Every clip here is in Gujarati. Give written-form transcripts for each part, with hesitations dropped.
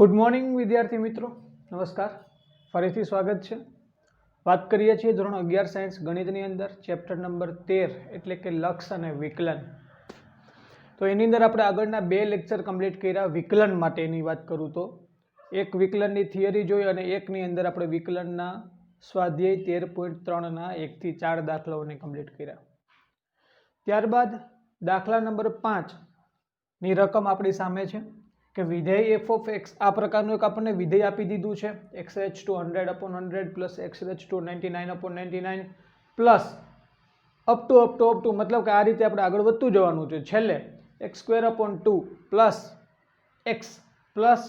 गुड मॉर्निंग विद्यार्थी मित्रों, नमस्कार। फरीथी स्वागत है। बात करिए छीए धोरण 11 साइंस गणितनी अंदर चैप्टर नंबर 13 एटले के लक्ष्य अने विकलन। तो एनी अंदर आपणे आगळना 2 लेक्चर कम्प्लीट कर्या विकलन माटेनी वात करूं तो एक विकलननी थियरी जोई अने एकनी अंदर आपणे विकलनना स्वाध्याय 13.3 ना 1 થી 4 दाखलाओने कम्प्लीट कर्या। त्यारबाद दाखला नंबर 5 नी रकम आपणी सामे छे कि विधेय एफ ऑफ एक्स आ प्रकारનું એક આપણને વિધેય આપી દીધું છે x raise to 100/100 plus x raise to 99/99 plus up to મતલબ કે આ રીતે આપણે આગળ વધતું જવાનું છે। છેલ્લે x²/2 પ્લસ x પ્લસ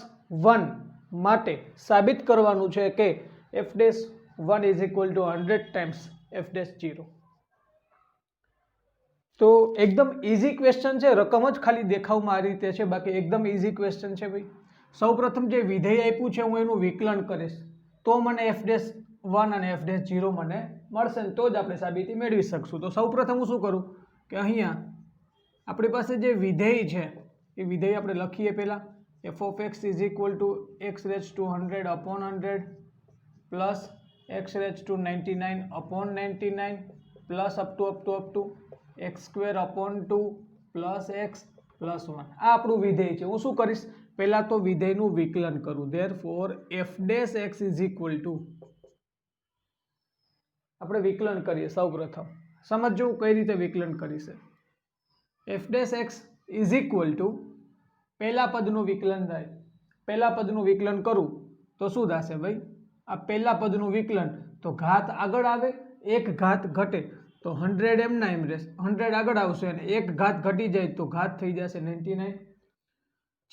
1 માટે સાબિત કરવાનું છે કે f'1 is equal two 100 times f'0। तो एकदम इजी क्वेश्चन है, रकम ज खाली देखाव में आ रीते है, बाकी एकदम इजी क्वेश्चन है भाई। सौ प्रथम जो विधेय आप्युं छे हूँ एनुं विकलन करीश तो मने f'1 અને f'0 मने मळशे तो ज आपणे साबिती मेळवी शकशुं। तो सौ प्रथम हूँ शुं करूं कि अहींया आपणी पासे जे विधेय छे ए विधेय आपणे लखीए। पहेला f of x is equal to x raise to 100/100 plus x raise to 99/99 plus up to x²/2 plus x plus 1 आ आपणुं विधेय छे। हूँ शुं करीश पहेला तो विधेयनुं विकलन करूं। Therefore f' is equal to આપણે વિકલન કરીએ। સૌ પ્રથમ સમજો કઈ રીતે વિકલન કરી છે। f' ઇઝ ઇક્વલ ટુ પહેલા પદનું વિકલન થાય। પહેલા પદનું વિકલન કરું તો શું થશે ભાઈ? આ પહેલા પદનું વિકલન તો ઘાત આગળ આવે, એક ઘાત ઘટે તો 100 એમના એમ રહેશે, 100 આગળ આવશે અને એક ઘાત ઘટી જાય તો ઘાત થઈ જશે 99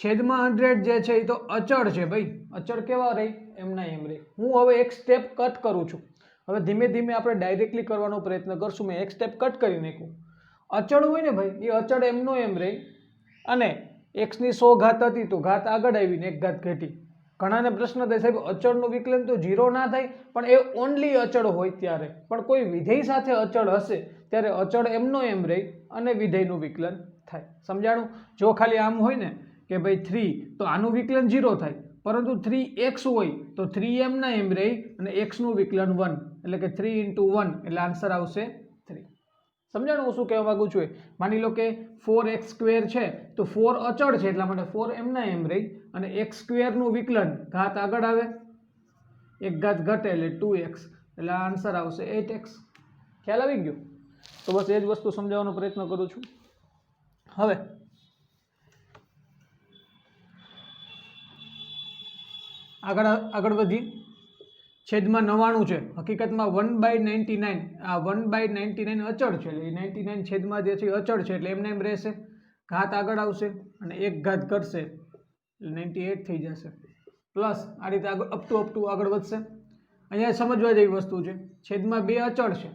છેદમાં 100 જે છે એ તો અચળ છે ભાઈ। અચળ કેવા રહી? એમના એમ રહી। હું હવે એક સ્ટેપ કટ કરું છું। હવે ધીમે ધીમે આપણે ડાયરેક્ટલી કરવાનો પ્રયત્ન કરશું। મેં એક સ્ટેપ કટ કરી નાખ્યું। અચળ હોય ને ભાઈ એ અચળ એમનો એમ રહી અને x ની 100 ઘાત હતી તો ઘાત આગળ આવીને એક ઘાત ઘટી। ઘણાને પ્રશ્ન થાય સાહેબ અચળનું વિકલન તો 0 ના થાય, પણ એ ઓનલી અચળ હોય ત્યારે, પણ કોઈ વિધેય સાથે અચળ હશે ત્યારે અચળ એમનો એમ રહી અને વિધેયનું વિકલન થાય। સમજાણું? જો ખાલી આમ હોય ને કે ભાઈ 3 તો આનું વિકલન 0 થાય, પરંતુ 3x હોય તો 3 એમના એમ રહી અને x નું વિકલન 1 એટલે કે 3 × 1 એટલે આન્સર આવશે 3। સમજાણું હું શું કહેવા માંગુ છું? માની લો કે 4x² છે તો 4 અચળ છે એટલા માટે 4 એમના એમ રહી અને x² નું વિકલન ઘાત આગળ આવે, એક ઘાત ઘટે એટલે 2x એટલે આન્સર આવશે 8x। ખ્યાલ આવી ગયો? તો બસ એ જ વસ્તુ સમજાવવાનો પ્રયત્ન કરું છું। હવે આગળ વધી છેદમાં 99 છે, હકીકતમાં 1/99 આ 1/99 અચળ છે એટલે 99 છેદમાં જે છે અચળ છે એટલે એમને એમ રહેશે, ઘાત આગળ આવશે અને એક ઘાત ઘટશે એટલે 98 થઈ જશે પ્લસ આ રીતે આગળ અપ ટુ આગળ વધશે। અહીંયા સમજવા જેવી વસ્તુ છે, છેદમાં 2 અચળ છે,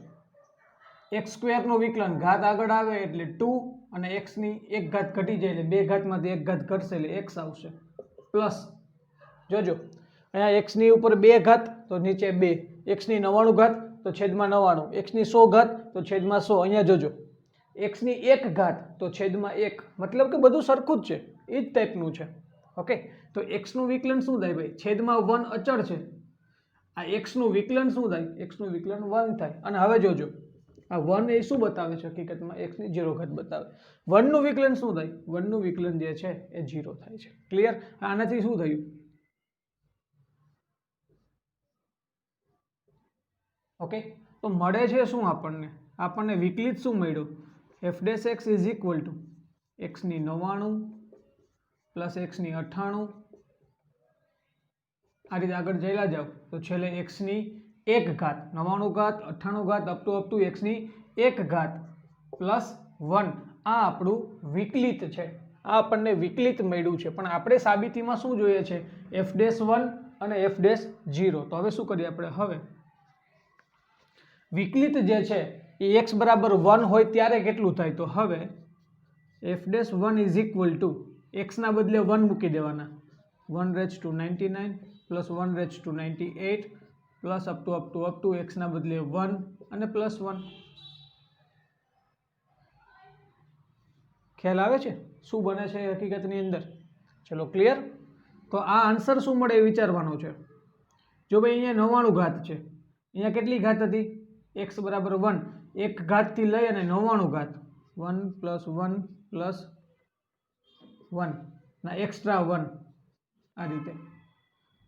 x² નું વિકલન ઘાત આગળ આવે એટલે 2 અને x ની એક ઘાત ઘટી જાય એટલે બે ઘાતમાંથી એક ઘાત ઘટશે એટલે x આવશે પ્લસ જોજો અહીંયા x ની ઉપર 2 ઘાત તો નીચે 2, x ની 99 ઘાત તો છેદમાં 99, x ની 100 ઘાત તો છેદમાં 100। અહીંયા જોજો x ની 1 ઘાત તો છેદમાં 1, મતલબ કે બધું સરખું જ છે, એ જ ટાઈપનું છે। ઓકે, તો x નું વિકલન શું થાય ભાઈ? છેદમાં 1 અચળ છે, આ x નું વિકલન શું થાય? x નું વિકલન 1 થાય। અને હવે જોજો આ 1 એ શું બતાવે છે? હકીકતમાં x ની 0 ઘાત બતાવે। 1 નું વિકલન શું થાય? 1 નું વિકલન જે છે એ 0 થાય છે। ક્લિયર? આનાથી શું થયું? ઓકે, તો મળે છે શું આપણને? આપણને વિકલિત શું મળ્યું? f' is equal two x ની 99 પ્લસ x ની 98 આ રીતે આગળ જઈલા જાવ તો છેલ્લે x ની 1 ઘાત 99 ઘાત 98 ઘાત અપ ટુ x ની 1 ઘાત પ્લસ 1 આ આપણું વિકલિત છે। આ આપણને વિકલિત મળ્યું છે, પણ આપણે સાબિતીમાં શું જોઈએ છે? f'1 અને f'0। તો હવે શું કરીએ આપણે? હવે વિકલિત જે છે એ x બરાબર 1 હોય ત્યારે કેટલું થાય? તો હવે f'1 is equal two x ના બદલે 1 મૂકી દેવાના, 1 raise to 99 plus 1 raise to 98 plus up to x ના બદલે 1 અને પ્લસ 1। ખ્યાલ આવે છે શું બને છે હકીકતની અંદર? ચલો ક્લિયર? તો આ આન્સર શું મળે એ વિચારવાનું છે. જો ભાઈ અહીંયા 99 ઘાત છે, અહીંયા કેટલી ઘાત હતી? x બરાબર 1, એક ઘાતથી લઈ અને 99 ઘાત 1 + 1 + 1 ના એક્સ્ટ્રા 1 આ રીતે.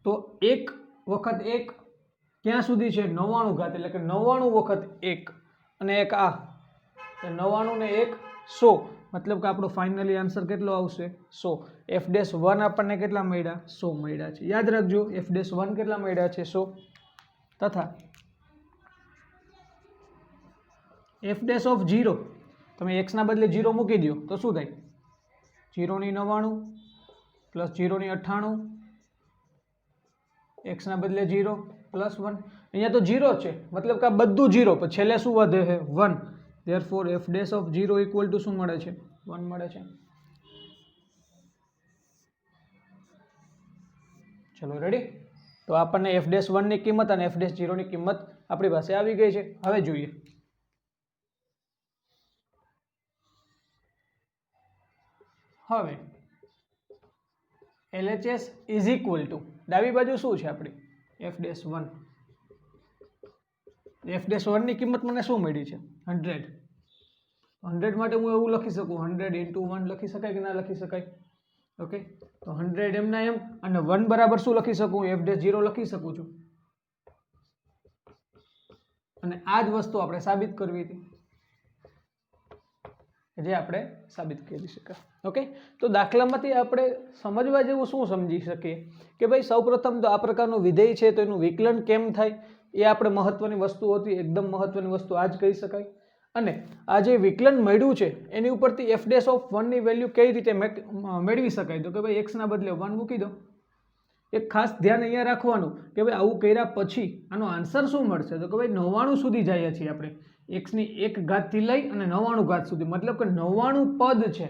તો એક વખત એક ક્યાં સુધી છે? 99 ઘાત, એટલે કે 99 વખત 1 અને એક આ 99 ને 1 100, મતલબ કે આપણો ફાઇનલી આન્સર કેટલો આવશે? 100. f'1 આપણને કેટલા મળ્યા? 100 મળ્યા છે. યાદ રાખજો f'1 કેટલા મળ્યા છે? 100. તથા f'0 તમે x ના બદલે 0 મૂકી દો તો શું થાય? 0 ની 99 પ્લસ 0 ની 98, x ના બદલે 0 પ્લસ 1. અહીંયા તો 0 છે, મતલબ કે આ બધું 0, પણ છેલ્લે શું વધે છે? 1. therefore f'0 equal to શું મળે છે? 1 મળે છે. ચલો રેડી. તો આપણને f'1 ની કિંમત અને f'0 ની કિંમત આપણી પાસે આવી ગઈ છે. હવે જોઈએ હવે LHS ઇઝ ઇક્વલ ટુ ડાબી બાજુ શું છે આપણી? f'1. f'1 ની કિંમત મને શું મળી છે? 100. 100 માટે હું એવું લખી શકું 100 × 1 લખી શકાય કે ના લખી શકાય? ઓકે, તો 100 એમના એમ, અને 1 બરાબર શું લખી શકું? f'0 લખી શકું છું. અને આ જ વસ્તુ આપણે સાબિત કરવી હતી, જે આપણે સાબિત કરી શકાય. ઓકે, તો દાખલામાંથી આપણે સમજવા જેવું શું સમજી શકીએ કે ભાઈ સૌપ્રથમ તો આ પ્રકારનું વિધેય છે તો એનું વિકલન કેમ થાય એ આપણે મહત્વની વસ્તુ હતી. એકદમ મહત્વની વસ્તુ આ જ કહી શકાય. અને આ જે વિકલન મળ્યું છે એની ઉપરથી f'1 ની વેલ્યુ કઈ રીતે મેળવી શકાય? તો કે ભાઈ x ના બદલે 1 મૂકી દો. એક ખાસ ધ્યાન અહીંયા રાખવાનું કે ભાઈ આવું કર્યા પછી આનો આન્સર શું મળશે? તો કે ભાઈ 99 સુધી જઈએ છીએ આપણે, x ની 1 ઘાતથી લઈ અને 99 ઘાત સુધી, મતલબ કે 99 પદ છે,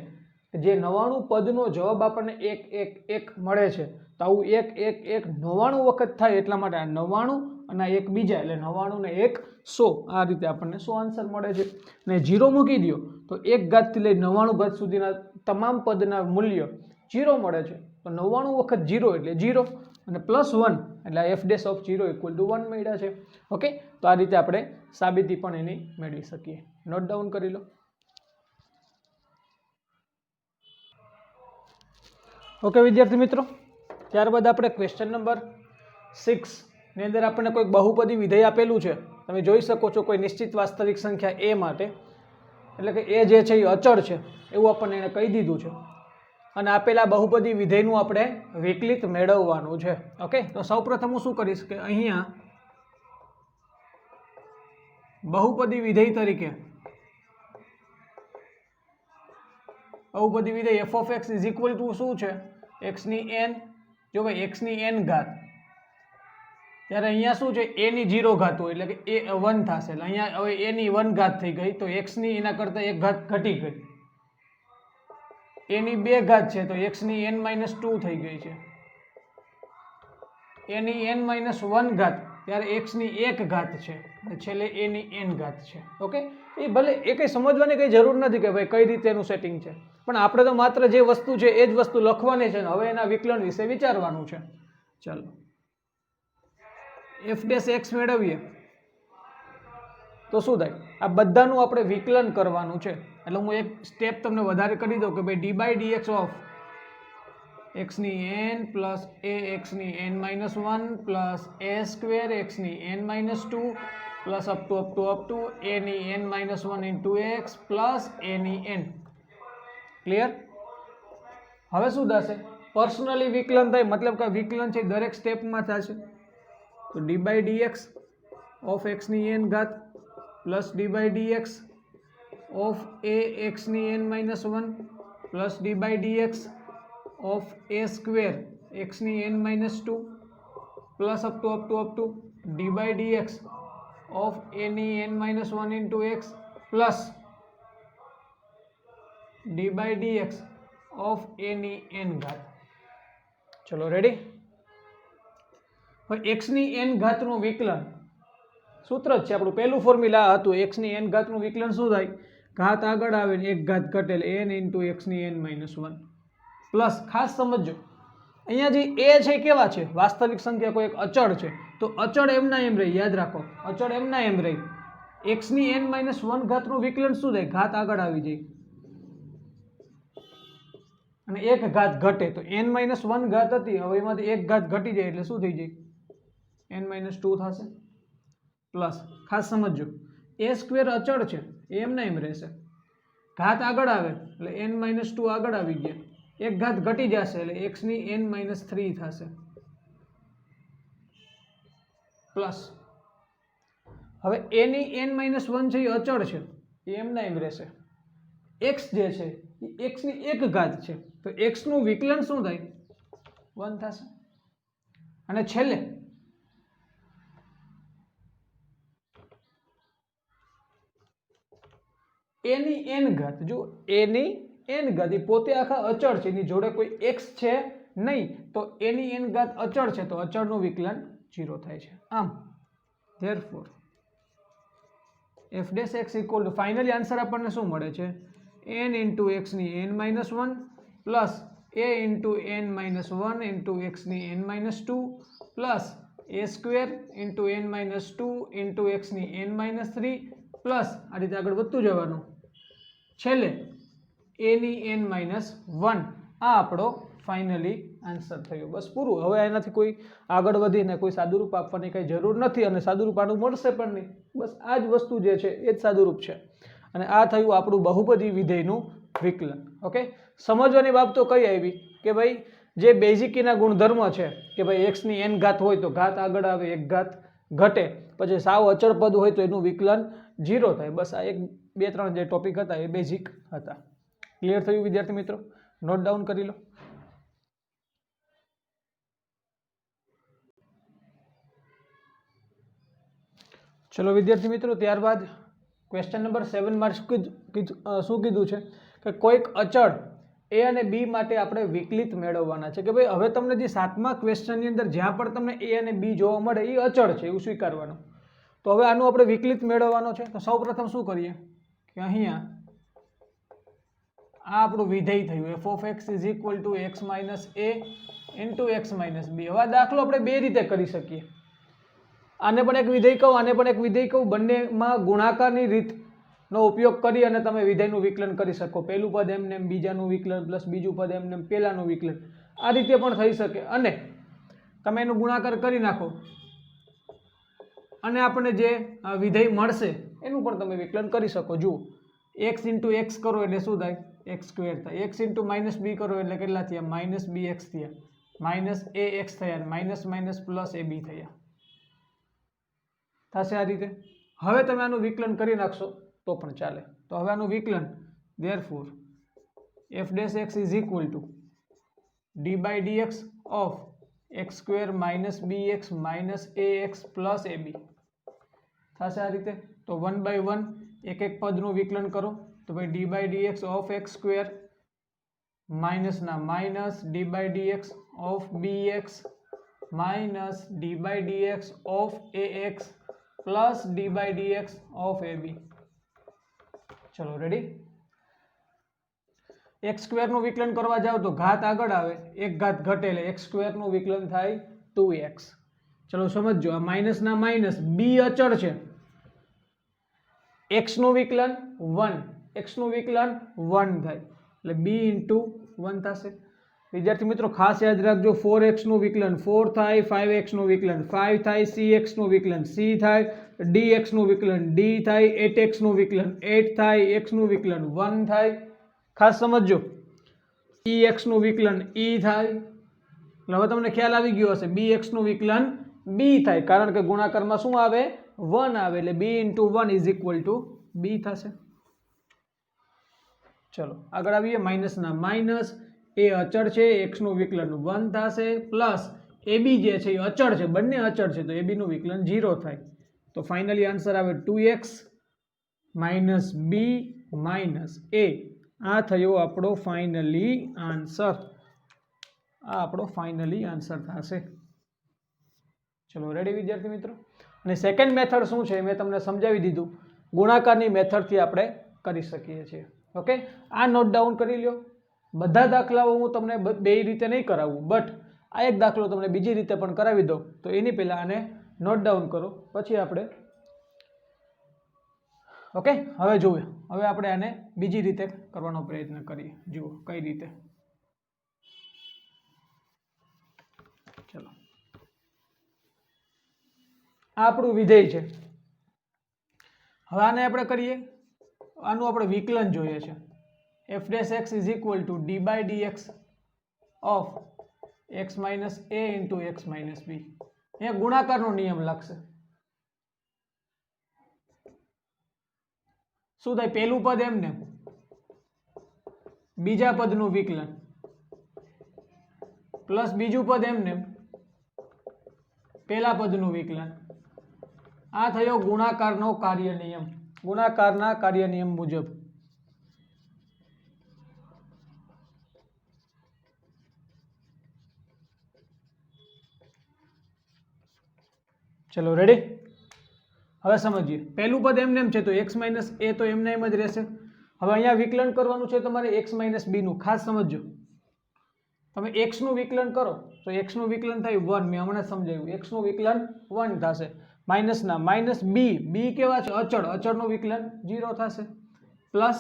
જે 99 પદનો જવાબ આપણને 1 1 1 મળે છે. તો આવું 1 1 1 99 વખત થાય એટલા માટે આ 99 અને 1 બીજા, એટલે 99 ને 1 100, આ રીતે આપણને 100 આન્સર મળે છે. અને 0 મૂકી દો તો 1 ઘાતથી લઈ 99 ઘાત સુધીના તમામ પદના મૂલ્ય 0 મળે છે. તો 99 વખત 0 એટલે 0 અને +1 એટલે f'0 = 1 મળ્યા છે. ઓકે, તો આ રીતે આપણે સાબિતી પણ એની મેળવી શકીએ. નોટ ડાઉન કરી લો. ઓકે વિદ્યાર્થી મિત્રો, ત્યારબાદ આપણે ક્વેશ્ચન નંબર 6 ની અંદર આપણને કોઈ બહુપદી વિધેય આપેલું છે. તમે જોઈ શકો છો કોઈ નિશ્ચિત વાસ્તવિક સંખ્યા a માટે, એટલે કે a જે છે એ અચળ છે એવું આપણને એને કહી દીધું છે. અને આપેલા બહુપદી વિધેયનું આપણે વિકલિત મેળવવાનું છે. ઓકે, તો સૌપ્રથમ હું શું કરીશ કે અહીંયા બહુપદી વિધેય તરીકે બહુપદી વિધેય f(x) = શું છે? x ની n. જો ભાઈ x ની n ઘાત, ત્યારે અહીંયા શું છે? a ની 0 ઘાત હોય એટલે કે a 1 થશે. એટલે અહીંયા હવે a ની 1 ઘાત થઈ ગઈ તો x ની એના કરતાં 1 ઘાત ઘટી ગઈ. a ની 2 ઘાત છે તો x ની n - 2 થઈ ગઈ છે. a ની n - 1 ઘાત, ત્યારે x ની 1 ઘાત છે, અને છેલ્લે a ની n ઘાત છે. ઓકે, એ ભલે એ કંઈ સમજવાની કંઈ જરૂર નથી કે ભાઈ કઈ રીતે એનું સેટિંગ છે, પણ આપણે તો માત્ર જે વસ્તુ છે એ જ વસ્તુ લખવાની છે ને હવે એના વિકલન વિશે વિચારવાનું છે. ચાલો f'(x) મેળવીએ તો શું થાય? આ બધાનું આપણે વિકલન કરવાનું છે. એટલે હું એક સ્ટેપ તમને વધારે કરી દઉં કે ભાઈ d/dx ઓફ x ની n પ્લસ ax ની n - 1 પ્લસ a² x ની n - 2 plus up two a ની n - 1 into x plus a ની n. ક્લિયર? હવે શું થશે? પર્સનલી વિકલન થાય, મતલબ કે વિકલન છે દરેક સ્ટેપમાં થશે. તો d/dx ઓફ x ની n ઘાત પ્લસ d/dx ઓફ ax ની n - 1 plus d/dx of a² x ની n - 2 plus up two d/dx of a ની n - 1 into x plus d/dx of a ની n ઘાત. ચલો રેડી? હવે x ની n ઘાતનું વિકલન સૂત્ર જ છે આપણું, પહેલું ફોર્મ્યુલા હતું. x ની n ઘાતનું વિકલન શું થાય? ઘાત આગળ આવે ને 1 ઘાત ઘટે એટલે n ઇન્ટુ x ની n - 1 પ્લસ, ખાસ સમજો અહીંયા જે એ છે કેવા છે? વાસ્તવિક સંખ્યા, કોઈ એક અચળ છે, તો અચળ એમના એમ રહી. યાદ રાખો, અચળ એમના એમ રહી. x ની n-1 ઘાતનું વિકલન શું થાય? ઘાત આગળ આવી જાય અને એક ઘાત ઘટે, તો n-1 ઘાત હતી, હવે એમાંથી એક ઘાત ઘટી જાય એટલે શું થઈ જાય? n-2 થશે. પ્લસ, ખાસ સમજજો, a સ્ક્વેર અચળ છે, એ એમના એમ રહેશે. ઘાત આગળ આવે એટલે n-2 આગળ આવી ગયા, એક ઘાત ઘટી જશે એટલે x ની n-3 થશે. પ્લસ, હવે a ની n-1 છે એ અચળ છે, એ એમના એમ રહેશે. x જે છે એ x ની એક ઘાત છે, તો x નું વિકલન શું થાય? 1 થશે. અને છેલ્લે a ની n ઘાત, જો a ની n ઘાત એ પોતે આખા અચળ છે, એની જોડે કોઈ x છે નહીં, તો a ની n ઘાત અચળ છે, તો અચળનું વિકલન 0 થાય છે. આમ therefore f' x equal to, finally answer આપણને શું મળે છે? n into x ની n-1 plus a into n-1 into x ની n-2 plus a square into n-2 into x ની n-3 પ્લસ આ રીતે આગળ વધતું જવાનું, છેલ્લે a ની n-1. આ આપણો ફાઇનલી આન્સર થયો. બસ પૂરું. હવે એનાથી કોઈ આગળ વધીને કોઈ સાદુરૂપ આપવાની કંઈ જરૂર નથી અને સાદુરૂપ આનું મળશે પણ નહીં. બસ આ જ વસ્તુ જે છે એ જ સાદુરૂપ છે. અને આ થયું આપણું બહુપદી વિધેયનું વિકલન. ઓકે, સમજવાની બાબતો કઈ આવી કે ભાઈ જે બેઝિકીના ગુણધર્મ છે કે ભાઈ x ની n ઘાત હોય તો ઘાત આગળ આવે, એક ઘાત ઘટે, પછી સાવ અચળ પદ હોય તો એનું વિકલન 0 થાય. બસ આ 1, 2, 3 જે ટોપિક હતા એ બેઝિક હતા. ક્લિયર થયું વિદ્યાર્થી મિત્રો? નોટ ડાઉન કરી લો. ચલો વિદ્યાર્થી મિત્રો, ત્યારબાદ ક્વેશ્ચન નંબર 7 માં શું કીધું છે કે કોઈક અચળ a અને b માટે આપણે વિકલિત મેળવવાના છે. કે ભાઈ હવે તમને જે 7મા ક્વેશ્ચનની અંદર જ્યાં પણ તમને a અને b જોવા મળે એ અચળ છે એવું સ્વીકારવાનું. તો હવે આનું આપણે વિકલિત મેળવવાનો છે. તો સૌપ્રથમ શું કરીએ કે અહીંયા આ આપણું વિધેય થયું f(x) = x - a * x - b. હવે દાખલો આપણે બે રીતે કરી શકીએ. આને પણ એક વિધેય કહું, આને પણ એક વિધેય કહું, બંનેમાં ગુણાકારની રીતનો ઉપયોગ કરી અને તમે વિધેયનું વિકલન કરી શકો. પહેલું પદ એમને એમ, બીજાનું વિકલન પ્લસ બીજું પદ એમને એમ, પહેલાનું વિકલન. આ રીતે પણ થઈ શકે. અને તમે એનું ગુણાકાર કરી નાખો અને આપણને જે વિધેય મળશે એનું પણ તમે વિકલન કરી શકો. જુઓ, x * x કરો એટલે શું થાય? x² થાય. x * -b કરો એટલે કેટલા થયા? -bx થયા, -ax થયા, માઇનસ પ્લસ ab થયા. થશે આ રીતે. હવે તમે આનું વિકલન કરી નાખશો તો પણ ચાલે. તો હવે આનું વિકલન therefore f' x is equal to d/dx of x² - bx - ax plus ab થશે આ રીતે. તો 1/1 એક એક પદનું વિકલન કરો. તો ભાઈ d/dx of x² માઇનસ ના minus d/dx of bx minus d/dx of ax plus d/dx of ab. ચલો રેડી. x² નું વિકલન કરવા જાવ તો ઘાત આગળ આવે, એક ઘાત ઘટે એટલે x² નું વિકલન થાય 2x. ચલો સમજો, આ માઇનસ ના માઇનસ, b અચળ છે, x નું વિકલન 1, x નું વિકલન 1 થાય એટલે b * 1 થશે. વિદ્યાર્થી મિત્રો ખાસ યાદ રાખજો, 4x નું વિકલન 4 થાય, 5x નું વિકલન 5 થાય, cx નું વિકલન c થાય, dx નું વિકલન d થાય, 8x નું વિકલન 8 થાય, x નું વિકલન 1 થાય. ખાસ સમજજો, ex નું વિકલન e થાય. હવે તમને ખ્યાલ આવી ગયો હશે, bx નું વિકલન b થાય, કારણ કે ગુણાકારમાં શું આવે? 1 આવે એટલે b * 1 = b થશે. ચલો આગળ આવીએ. માઇનસ ના માઇનસ, એ અચળ છે, x નું વિકલન 1 થશે, પ્લસ ab જે છે એ અચળ છે, બંને અચળ છે, તો ab નું વિકલન 0 થાય. તો ફાઇનલી આન્સર આવે 2x - b - a. આ થયો આપણો ફાઇનલી આન્સર. આ આપણો ફાઇનલી આન્સર થશે. ચલો રેડી વિદ્યાર્થી મિત્રો. અને સેકન્ડ મેથડ શું છે મેં તમને સમજાવી દીધું. ગુણાકારની મેથડથી આપણે કરી શકીએ છીએ. ઓકે, આ નોટ ડાઉન કરી લો. બધા દાખલાઓ હું તમને બે રીતે નહીં કરાવું, બટ આ એક દાખલો તમને બીજી રીતે પણ કરાવી દો તો એની પહેલાં આને નોટ ડાઉન કરો, પછી આપણે ઓકે. હવે જુઓ, હવે આપણે આને બીજી રીતે કરવાનો પ્રયત્ન કરીએ. જુઓ કઈ રીતે. ચલો, આ આપણું વિધેય છે. હવે આને આપણે કરીએ, આનું આપણે વિકલન જોઈએ છે. f dash x is equal to d by dx of x minus a into x minus b. અહીંયા ગુણાકારનો નિયમ લાગશે. શું થાય? પહેલું પદ એમને, બીજા પદનું વિકલન પ્લસ બીજું પદ એમને, પહેલા પદનું વિકલન. આ થયો ગુણાકારનો કાર્ય નિયમ. ગુણાકારના કાર્ય નિયમ મુજબ. ચલો રેડી. હવે સમજીએ. પહેલું પદ એમને એમ છે તો x માઇનસ a તો એમને એમ જ રહેશે. હવે અહીંયા વિકલન કરવાનું છે તમારે x માઇનસ b નું. ખાસ સમજજો, તમે x નું વિકલન કરો તો x નું વિકલન થાય 1. મેં હમણાં સમજાવ્યું, x નું વિકલન 1 થશે. માઇનસના માઇનસ b કેવા છે? અચળ. અચળનું વિકલન 0 થશે. પ્લસ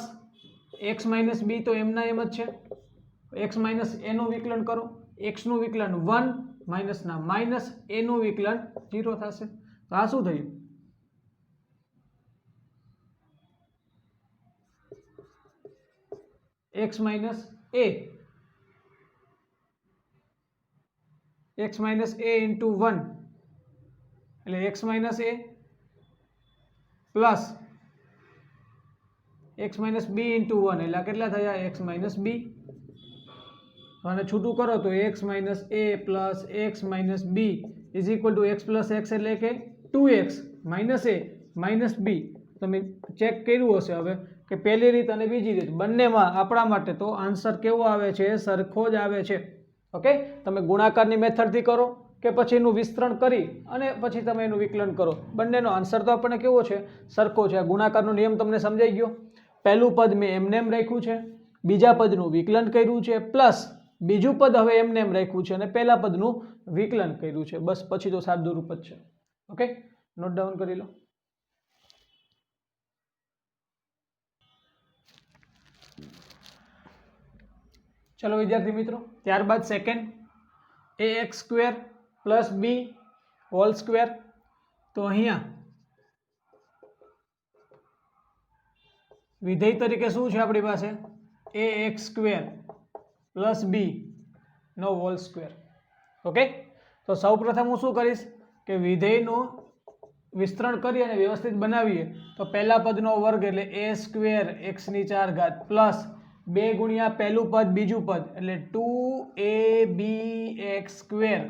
x માઇનસ b તો એમના એમ જ છે. x માઇનસ a નું વિકલન કરો, x નું વિકલન 1 માઇનસના માઇનસ a નું વિકલન 0 થશે. તો આ શું થયું? x minus a, x minus a into 1 એટલે x minus a plus x minus b into 1 એટલે કેટલા થયા? x minus b. અને છૂટું કરો તો x minus a plus x minus b is equal two x plus x એટલે કે 2x minus a minus b. તમે ચેક કર્યું હશે હવે કે પહેલી રીત અને બીજી રીત બંનેમાં આપણા માટે તો આન્સર કેવો આવે છે? સરખો જ આવે છે. ઓકે. તમે ગુણાકારની મેથડથી કરો કે પછી એનું વિસ્તરણ કરી અને પછી તમે એનું વિકલન કરો, બંનેનો આન્સર તો આપણને કેવો છે? સરખો છે. આ ગુણાકારનો નિયમ તમને સમજાઈ ગયો. પહેલું પદ મેં એમને એમ રાખ્યું છે, બીજા પદનું વિકલન કર્યું છે, પ્લસ બીજું પદ હવે એમને એમ રાખ્યું છે અને પહેલા પદનું વિકલન કર્યું છે. બસ પછી તો સાદું રૂપ જ છે. ઓકે, નોટ ડાઉન કરી લો. ચલો વિદ્યાર્થી મિત્રો, ત્યારબાદ second ax square plus b whole square. તો અહીંયા વિધેય તરીકે શું છે આપણી પાસે? ax સ્ક્વેર પ્લસ b નો હોલ સ્ક્વેર. ઓકે. તો સૌપ્રથમ હું શું કરીશ કે વિધેયનું વિસ્તરણ કરી અને વ્યવસ્થિત બનાવીએ. તો પહેલા પદનો વર્ગ એટલે a સ્ક્વેર x ની 4 ઘાત પ્લસ 2 ગુણ્યા પહેલું પદ બીજું પદ એટલે 2abx સ્ક્વેર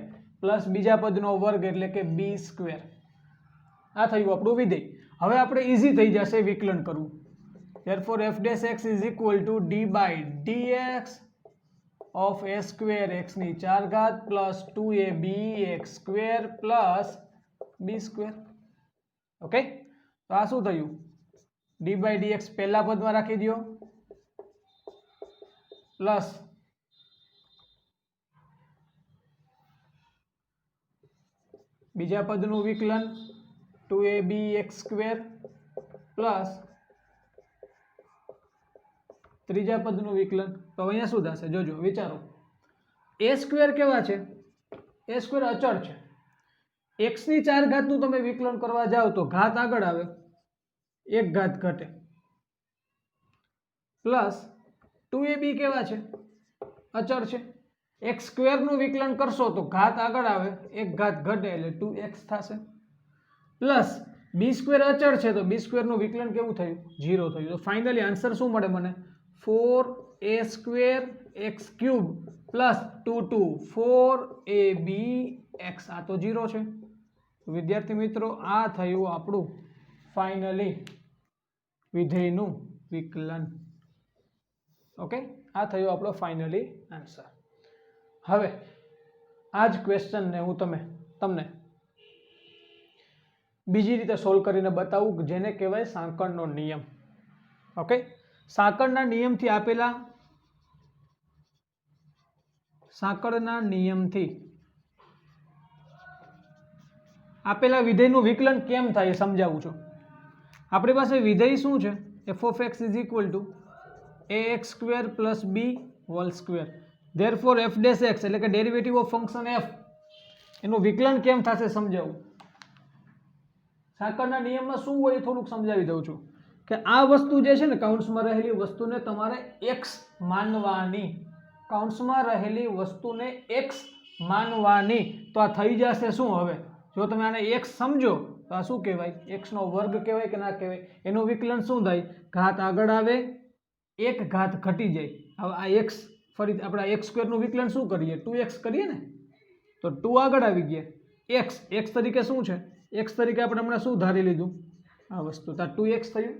પ્લસ બીજા પદનો વર્ગ એટલે કે b સ્ક્વેર. આ થયું આપણું વિધેય. હવે આપણે ઈઝી થઈ જશે વિકલન કરવું. therefore f dash x is equal to d by dx of a square x ની 4 ઘાત plus 2abx square plus b square. Okay. તો આ શું થયું? d by dx પહેલા પદમાં રાખી દો પ્લસ બીજા પદનું વિકલન 2abx સ્ક્વેર પ્લસ ત્રીજા પદનું વિકલન. તો અહીંયા શું થશે? જોજો, વિચારો. a સ્ક્વેર કેવા છે? a સ્ક્વેર અચળ છે. x ની 4 ઘાતનું તમે વિકલન કરવા જાઓ તો ઘાત આગળ આવે, એક ઘાત ઘટે, પ્લસ 2ab કેવા છે? અચળ છે. x સ્ક્વેરનું વિકલન કરશો તો ઘાત આગળ આવે, એક ઘાત ઘટે એટલે 2x થશે, પ્લસ b સ્ક્વેર અચળ છે તો b સ્ક્વેરનું વિકલન કેવું થયું? 0 થયું. તો ફાઇનલી આન્સર શું મળે મને? 4a square x cube plus 4abx. આ તો 0 છે. વિદ્યાર્થી મિત્રો, આ થયું આપણું ફાઇનલી વિધેયનું વિકલન. ઓકે, આ થયો આપણો ફાઇનલી આન્સર. હવે આ જ ક્વેશ્ચનને હું તમને બીજી રીતે સોલ્વ કરીને બતાવું, જેને કહેવાય સાંકળનો નિયમ. ઓકે. સાંકળના નિયમથી આપેલા વિધેયનું વિકલન કેમ થાય એ સમજાવું છું. આપણી પાસે વિધેય શું છે? f of x is equal to ax square plus b whole square. Therefore f dash x એટલે કે ડેરિવેટિવ ઓફ ફંક્શન f એનું વિકલન કેમ થશે સમજાવું. સાંકળના નિયમમાં શું હોય થોડુંક સમજાવી દઉં છું કે આ વસ્તુ જે છે ને કાઉન્સમાં રહેલી વસ્તુને તમારે x માનવાની, કાઉન્સમાં રહેલી વસ્તુને x માનવાની. તો આ થઈ જશે શું? હવે જો તમે આને x સમજો તો આ શું કહેવાય? x નો વર્ગ કહેવાય કે ના કહેવાય? એનું વિકલન શું થાય? ઘાત આગળ આવે, એક ઘાત ઘટી જાય. હવે આ x ફરી આપણે x સ્ક્વેર નું વિકલન શું કરીએ? 2x કરીએ ને, તો 2 આગળ આવી ગયા. x તરીકે શું છે? x તરીકે આપણે હમણાં શું ધારી લીધું? આ વસ્તુ. તો 2x થયું.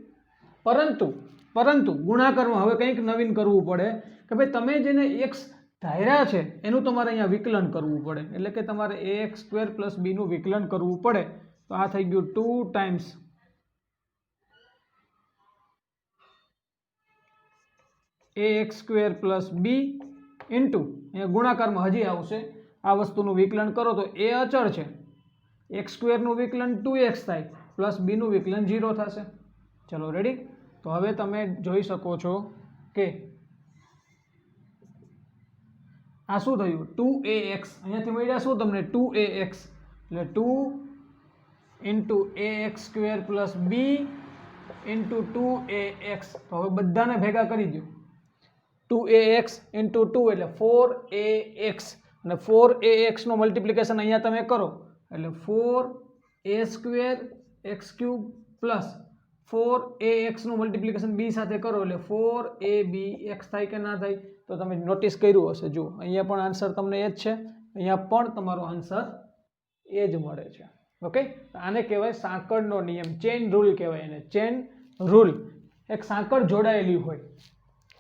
પરંતુ ગુણાકારમાં હવે કંઈક નવીન કરવું પડે કે ભાઈ તમે જેને x ધાર્યા છે એનું તમારે અહીંયા વિકલન કરવું પડે. એટલે કે તમારે ax સ્ક્વેર પ્લસ b નું વિકલન કરવું પડે. તો આ થઈ ગયું 2 times ax square plus b into અહીંયા ગુણાકારમાં હજી આવશે આ વસ્તુનું વિકલન કરો તો a અચળ છે, x સ્ક્વેરનું વિકલન 2x થાય પ્લસ b નું વિકલન 0 થશે. ચલો રેડી. તો હવે તમે જોઈ શકો છો કે આ શું થયું? 2ax અહીંયાથી મળ્યા શું તમને? 2ax એટલે 2 into ax square plus b into 2ax. તો હવે બધાને ભેગા કરી દો. 2ax ઇન્ટુ 2 એટલે 4ax અને 4ax નું મલ્ટિપ્લિકેશન અહીંયા તમે કરો એટલે 4a square x cube plus 4ax નું મલ્ટિપ્લિકેશન b સાથે કરો એટલે 4abx થાય કે ના થાય? તો તમે નોટિસ કર્યું હશે, જુઓ અહીંયા પણ આન્સર તમને એ જ છે, અહીંયા પણ તમારો આન્સર એ જ મળે છે. ઓકે, આને કહેવાય સાંકળનો નિયમ, ચેન રૂલ કહેવાય એને, ચેન રૂલ. એક સાંકળ જોડાયેલી હોય.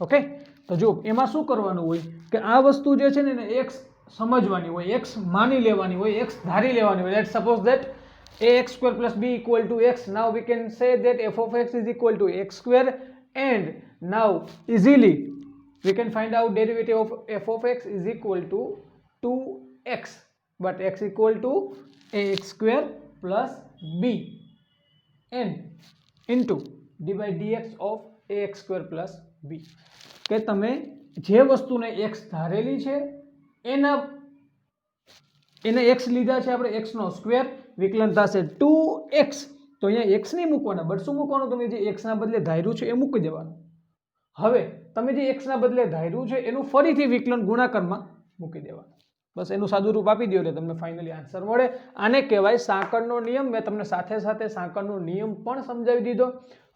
ઓકે, તો જો એમાં શું કરવાનું હોય કે આ વસ્તુ જે છે ને એને x સમજવાની હોય, x માની લેવાની હોય, x ધારી લેવાની હોય. Let's suppose that ax square plus b equal to x. Now we can say that f of x is equal to x square, and now easily we can find out derivative of f of x is equal to 2x, but x equal to ax square plus b and into d by dx of ax square plus b. કે તમે જે વસ્તુને x ધારેલી છે એને x લીધા છે આપણે, x નો સ્ક્વેર, વિકલન થશે 2x. તો અહીંયા x નહીં મૂકવાના, બટ શું મૂકવાનું? તમે જે x ના બદલે ધાર્યું છે એ મૂકી દેવાનું. હવે તમે જે x ના બદલે ધાર્યું છે એનું ફરીથી વિકલન ગુણાકારમાં મૂકી દેવાનું. બસ એનું સાદું રૂપ આપી દો એટલે તમને ફાઇનલી આન્સર મળે. આને કહેવાય સાંકળનો નિયમ. મેં તમને સાથે સાથે સાંકળનો નિયમ પણ સમજાવી દીધો.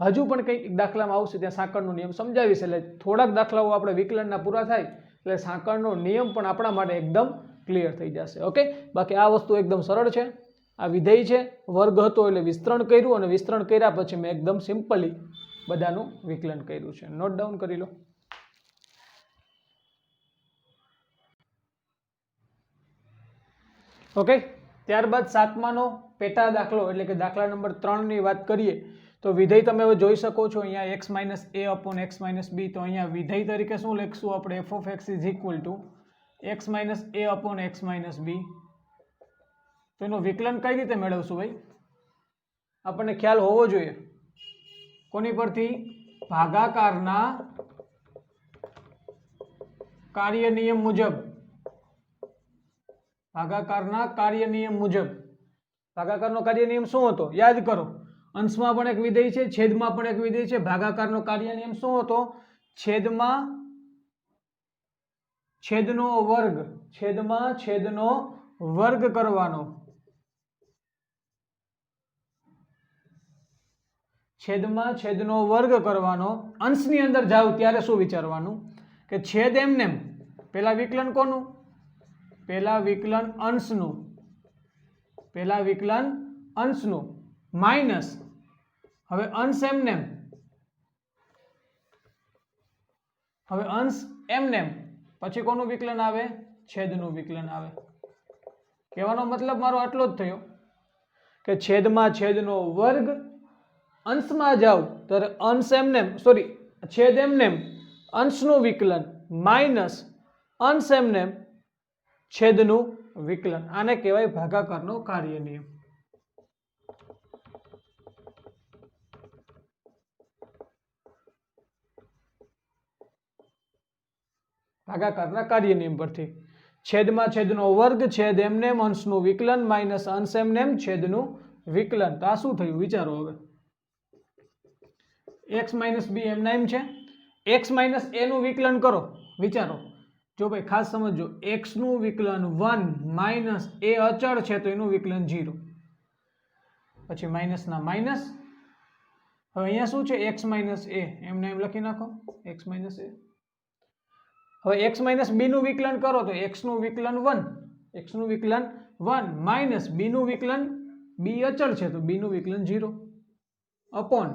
હજુ પણ કંઈક દાખલામાં આવશે ત્યાં સાંકળનો નિયમ સમજાવીશ. એટલે થોડાક દાખલાઓ આપણે વિકલનના પૂરા થાય એટલે સાંકળનો નિયમ પણ આપણા માટે એકદમ ક્લિયર થઈ જશે. ઓકે, બાકી આ વસ્તુ એકદમ સરળ છે. આ વિધેય છે, વર્ગ હતો એટલે વિસ્તરણ કર્યું અને વિસ્તરણ કર્યા પછી મેં એકદમ સિમ્પલી બધાનું વિકલન કર્યું છે. નોટ ડાઉન કરી લો. ઓકે, ત્યારબાદ સાતમાનો પેટા દાખલો એટલે કે દાખલા નંબર 3 ની વાત કરીએ તો વિધેય તમે હવે જોઈ શકો છો અહીંયા x minus a upon x minus b. તો અહીંયા વિધેય તરીકે શું લખશું આપણે? f of x is equal to x minus a upon x minus b. તો એનું વિકલન કઈ રીતે મેળવશું ભાઈ? આપણને ખ્યાલ હોવો જોઈએ. કોની પરથી? ભાગાકારના કાર્ય નિયમ મુજબ. ભાગાકારના કાર્ય નિયમ મુજબ. ભાગાકારનો કાર્ય નિયમ શું હતો? યાદ કરો. અંશમાં પણ એક વિધેય છે, છેદમાં પણ એક વિધેય છે. ભાગાકારનો કાર્ય નિયમ શું હતો? છેદમાં છેદનો વર્ગ, છેદમાં છેદનો વર્ગ કરવાનો, છેદમાં છેદનો વર્ગ કરવાનો. અંશની અંદર જાવ ત્યારે શું વિચારવાનું કે છેદ એમને પેલા વિકલન કોનું? પેલા વિકલન અંશનું, પેલા વિકલન અંશનું માઇનસ હવે અંશ એમને, હવે અંશ એમને પછી કોનું વિકલન આવે? છેદનું વિકલન આવે. કહેવાનો મતલબ મારો આટલો જ થયો કે છેદમાં છેદનો વર્ગ, અંશમાં જાવ ત્યારે અંશ એમને સોરી છેદ એમને અંશનું વિકલન માઇનસ અંશ એમને છેદનું વિકલન. આને કહેવાય ભાગાકારનો કાર્ય નિયમ. ભાગાકારના કાર્ય નિયમ પરથી છેદમાં છેદનો વર્ગ છેદ એમનેમ અંશનું વિકલન માઇનસ અંશ એમનેમ છેદનું વિકલન. તો આ શું થયું વિચારો. હવે x માઇનસ બી એમના એમ છે, x માઇનસ એ નું વિકલન કરો. વિચારો જો ભાઈ ખાસ સમજો, x નું વિકલન 1 માઇનસ એ અચળ છે તો એનું વિકલન 0, પછી માઇનસ ના માઇનસ. હવે અહીંયા શું છે x માઇનસ એ એમને એમ લખી નાખો x માઇનસ એ. હવે x માઇનસ બી નું વિકલન કરો તો x નું વિકલન 1, x નું વિકલન 1 માઇનસ બી નું વિકલન, બી અચળ છે તો બી નું વિકલન 0 અપોન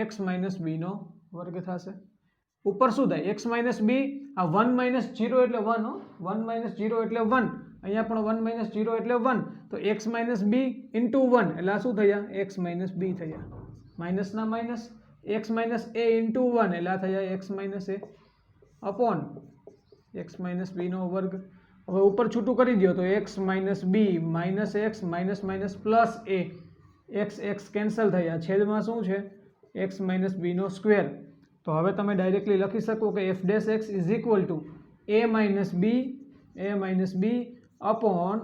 x માઇનસ બી નો વર્ગ થશે. ઉપર શું થાય x માઇનસ બી, આ 1 માઇનસ 0 એટલે 1, 1 માઇનસ 0 એટલે 1, અહીંયા પણ 1 માઇનસ 0 એટલે 1, તો x માઇનસ બી ઇન્ટુ 1 એટલે આ શું થયા x માઇનસ બી થયા. માઇનસ ના minus x minus A into 1 એટલે આ થયા x minus A upon x minus B નો વર્ગ. હવે ઉપર છૂટું કરી દો તો x minus B minus X minus minus plus A, x cancel થયા, છેદમાં શું છે x માઇનસ બી નો સ્ક્વેર. તો હવે તમે ડાયરેક્ટલી લખી શકો કે f dash x is equal to a minus B upon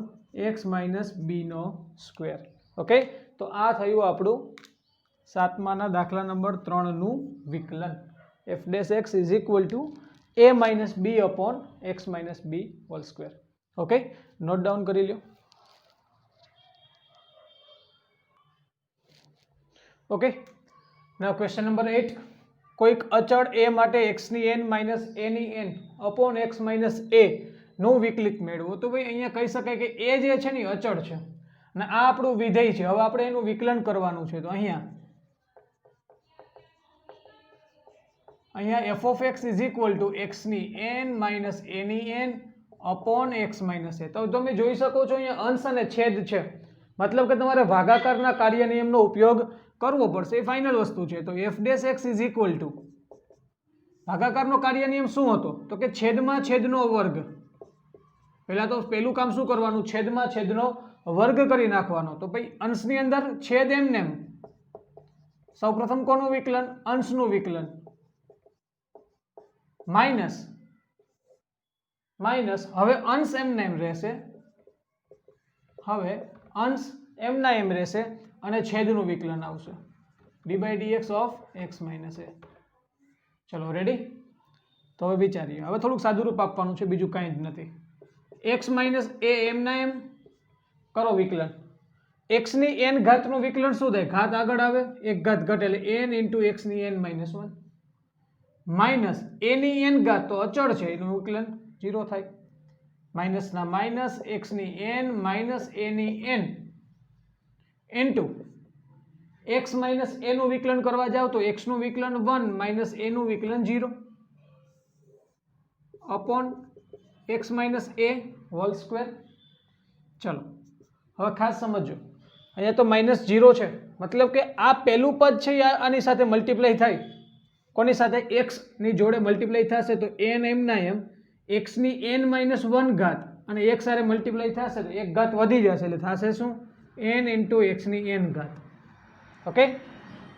x minus B નો સ્ક્વેર. ઓકે, તો આ થયું આપણું 7માના દાખલા નંબર 3 નું વિકલન. f dash x is equal to a minus B upon x minus b whole square. Okay, note down કરી લો. Okay, now question number 8. કોઈક અચળ a માટે x ની n માઇનસ a ની n upon x minus a નું વિકલિત મેળવો. તો ભાઈ અહીંયા કહી શકાય કે a જે છે ને અચળ છે અને આ આપણું વિધેય છે. હવે આપણે એનું વિકલન કરવાનું છે. તો અહીંયા f of x is equal two x ની n માઇનસ a ની n upon x minus a. તો તમે જોઈ શકો છો અહીંયા અંશ અને છેદ છે, મતલબ કે તમારે ભાગાકારના કાર્ય નિયમનો ઉપયોગ કરવો પડશે, એ ફાઇનલ વસ્તુ છે. તો f dash x is equal to ભાગાકારનો કાર્ય નિયમ શું હતો તો કે છેદમાં છેદનો વર્ગ. પહેલા તો પહેલું કામ શું કરવાનું, છેદમાં છેદનો વર્ગ કરી નાખવાનો. તો ભાઈ અંશની અંદર છેદ એમનેમ, સૌપ્રથમ કોનું વિકલન, અંશનું વિકલન, માઇનસ હવે અંશ એમના એમ રહેશે, હવે અંશ એમના એમ રહેશે અને છેદનું વિકલન આવશે d by dx of x minus a. ચલો રેડી. તો હવે વિચારીએ. હવે થોડુંક સાદું રૂપ આપવાનું છે, બીજું કાંઈ જ નથી. x માઇનસ a એમના એમ કરો વિકલન. x ની n ઘાતનું વિકલન શું થાય, ઘાત આગળ આવે એક ઘાત ઘટે એટલે n ઇન્ટુ x ની n માઇનસ 1 માઇનસ a ની n ઘાત તો અચળ છે એનું વિકલન 0 થાય, માઇનસ ના માઇનસ x ની n માઇનસ a ની n into x minus a નું વિકલન કરવા જાવ તો x નું વિકલન 1 માઇનસ a નું વિકલન 0 upon x minus a whole square. ચલો હવે ખાસ સમજો, અહીંયા તો માઇનસ 0 છે, મતલબ કે આ પહેલું પદ છે આની સાથે મલ્ટીપ્લાય થાય, કોની સાથે x ની જોડે મલ્ટીપ્લાય થશે તો n એમના એમ x ની n માઇનસ 1 ઘાત અને x સાથે મલ્ટીપ્લાય થશે તો એક ઘાત વધી જશે એટલે થશે શું n ઇન્ટુ x ની n ઘાત. ઓકે,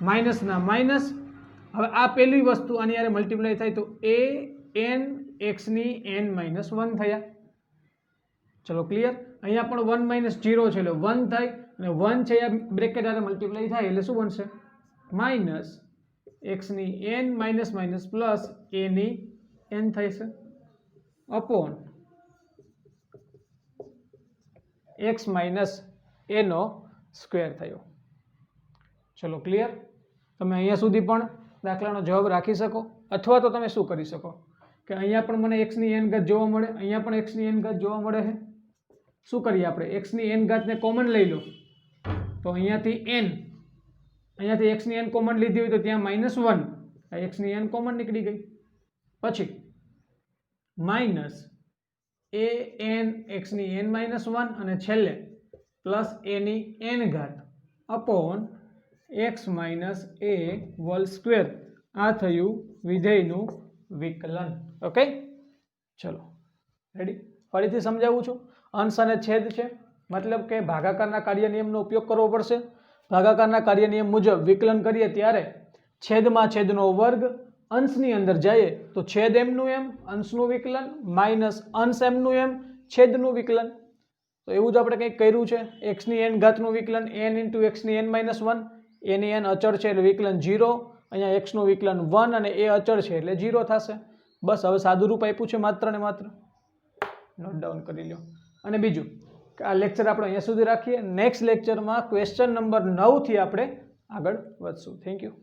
માઇનસ ના માઇનસ. હવે આ પહેલી વસ્તુ આની હારે મલ્ટીપ્લાય થાય તો a n x ની n માઇનસ 1 થયા. ચલો ક્લિયર. અહીંયા પણ 1 માઇનસ 0 છે એટલે 1 થાય અને 1 છે આ બ્રેકેટ હારે મલ્ટીપ્લાય થાય એટલે શું બનશે માઇનસ x ની n minus minus plus a ની n થશે અપોન x માઇનસ a નો સ્ક્વેર થયો. ચલો ક્લિયર. તમે અહીંયા સુધી પણ દાખલાનો જવાબ રાખી શકો, અથવા તો તમે શું કરી શકો કે અહીંયા પણ મને x ની n ઘાત જોવા મળે, અહીંયા પણ x ની n ઘાત જોવા મળે છે. શું કરીએ આપણે, x ની n ઘાતને કોમન લઈ લો તો અહીંયાથી x ની n કોમન લીધી હોય તો ત્યાં માઇનસ 1, x ની n કોમન નીકળી ગઈ. પછી માઇનસ a n x ની n માઇનસ 1 અને છેલ્લે પ્લસ a ની n ઘાત upon x minus a whole square. આ થયું વિધેયનું વિકલન. ઓકે, ચલો રેડી. ફરીથી સમજાવું છું. અંશ અને છેદ છે, મતલબ કે ભાગાકારના કાર્ય નિયમનો ઉપયોગ કરવો પડશે. ભાગાકારના કાર્ય નિયમ મુજબ વિકલન કરીએ ત્યારે છેદમાં છેદનો વર્ગ અંશની અંદર જઈએ તો છેદ એમનું એમ અંશનું વિકલન માઇનસ અંશ એમનું એમ છેદનું વિકલન. તો એવું જ આપણે કંઈક કર્યું છે. એક્સની એન ઘાતનું વિકલન એન ઇન્ટુ એક્સની એન માઇનસ વન. એની એન અચળ છે એટલે વિકલન 0. અહીંયા એક્સનું વિકલન 1 અને એ અચળ છે એટલે 0 થશે. બસ હવે સાદું રૂપ આપ્યું છે માત્ર ને માત્ર. નોટ ડાઉન કરી લો. અને બીજું કે આ લેક્ચર આપણે અહીંયા સુધી રાખીએ. નેક્સ્ટ લેક્ચરમાં ક્વેશ્ચન નંબર 9 થી આપણે આગળ વધશું. Thank you.